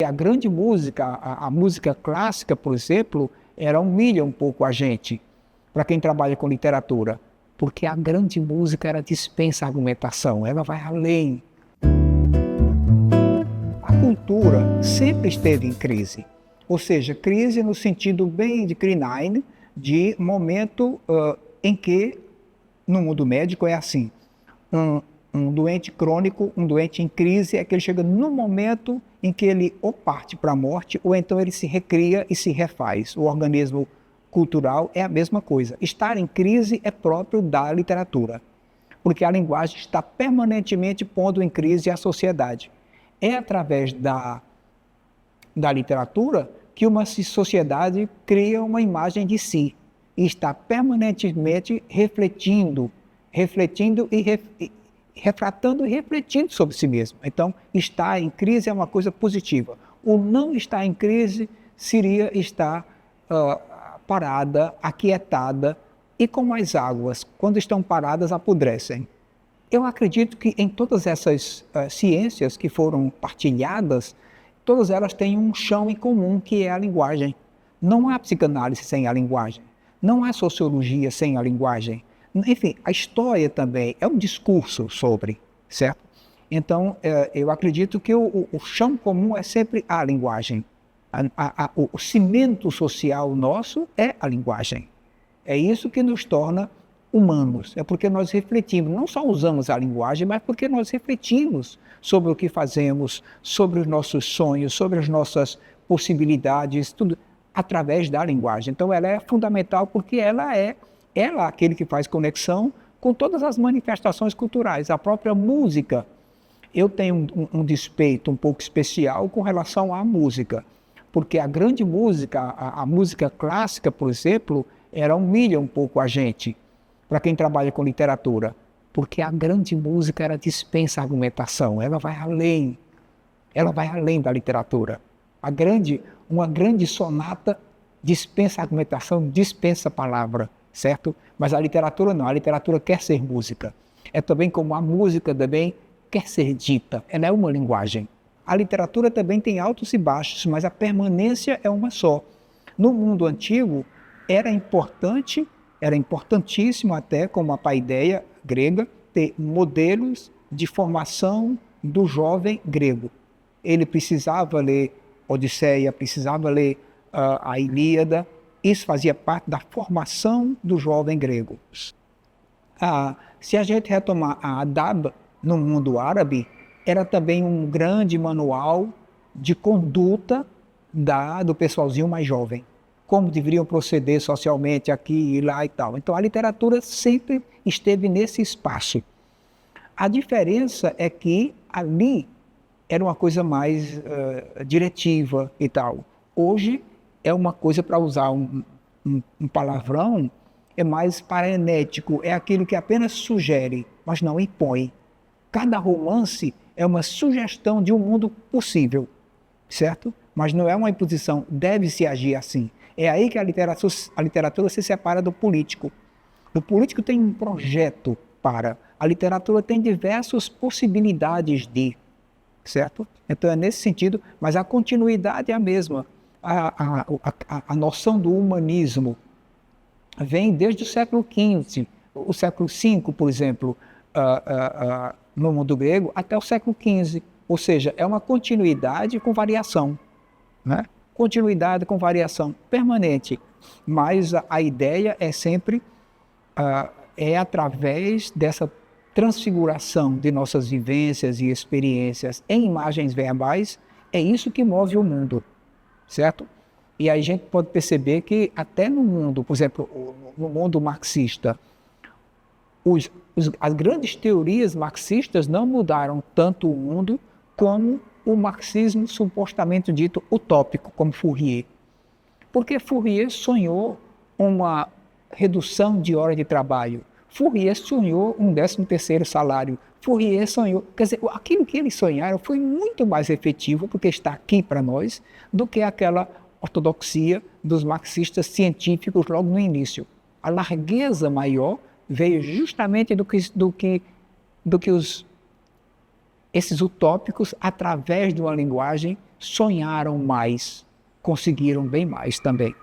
A grande música, a música clássica, por exemplo, ela humilha um pouco a gente, para quem trabalha com literatura, porque a grande música ela dispensa argumentação, ela vai além. A cultura sempre esteve em crise, ou seja, crise no sentido bem de Krieine, de momento em que, no mundo médico é assim, um doente crônico, um doente em crise, é que ele chega no momento em que ele ou parte para a morte, ou então ele se recria e se refaz. O organismo cultural é a mesma coisa. Estar em crise é próprio da literatura, porque a linguagem está permanentemente pondo em crise a sociedade. É através da literatura que uma sociedade cria uma imagem de si, e está permanentemente refletindo e retratando e refletindo sobre si mesmo. Então, estar em crise é uma coisa positiva. O não estar em crise seria estar parada, aquietada e como as águas, quando estão paradas, apodrecem. Eu acredito que em todas essas ciências que foram partilhadas, todas elas têm um chão em comum, que é a linguagem. Não há psicanálise sem a linguagem. Não há sociologia sem a linguagem. Enfim, a história também é um discurso sobre, certo? Então, eu acredito que o chão comum é sempre a linguagem. O cimento social nosso é a linguagem. É isso que nos torna humanos. É porque nós refletimos, não só usamos a linguagem, mas porque nós refletimos sobre o que fazemos, sobre os nossos sonhos, sobre as nossas possibilidades, tudo através da linguagem. Então, ela é fundamental porque ela é aquele que faz conexão com todas as manifestações culturais. A própria música, eu tenho um despeito um pouco especial com relação à música, porque a grande música, a música clássica, por exemplo, ela humilha um pouco a gente, para quem trabalha com literatura, porque a grande música ela dispensa argumentação, ela vai além da literatura. Uma grande sonata dispensa argumentação, dispensa palavra, certo? Mas a literatura não, a literatura quer ser música. É também como a música também quer ser dita, ela é uma linguagem. A literatura também tem altos e baixos, mas a permanência é uma só. No mundo antigo, era importantíssimo até, como a paideia grega, ter modelos de formação do jovem grego. Ele precisava ler Odisseia, precisava ler a Ilíada. Isso fazia parte da formação do jovem grego. Se a gente retomar a Adab no mundo árabe, era também um grande manual de conduta do pessoalzinho mais jovem. Como deveriam proceder socialmente aqui e lá e tal. Então a literatura sempre esteve nesse espaço. A diferença é que ali era uma coisa mais diretiva e tal. Hoje é uma coisa, para usar um palavrão, é mais paraenético, é aquilo que apenas sugere, mas não impõe. Cada romance é uma sugestão de um mundo possível, certo? Mas não é uma imposição, deve-se agir assim. É aí que a literatura se separa do político. O político tem um projeto a literatura tem diversas possibilidades de, certo? Então é nesse sentido, mas a continuidade é a mesma. A noção do humanismo vem desde o século XV, o século V, por exemplo, no mundo grego, até o século XV. Ou seja, é uma continuidade com variação, né? Continuidade com variação permanente. Mas a ideia é sempre, através dessa transfiguração de nossas vivências e experiências em imagens verbais, é isso que move o mundo. Certo? E aí a gente pode perceber que até no mundo, por exemplo, no mundo marxista, as grandes teorias marxistas não mudaram tanto o mundo como o marxismo supostamente dito utópico, como Fourier. Porque Fourier sonhou uma redução de hora de trabalho. Fourier sonhou um 13º salário. Fourier sonhou, quer dizer, aquilo que eles sonharam foi muito mais efetivo, porque está aqui para nós, do que aquela ortodoxia dos marxistas científicos logo no início. A largueza maior veio justamente do que esses utópicos, através de uma linguagem sonharam mais, conseguiram bem mais também.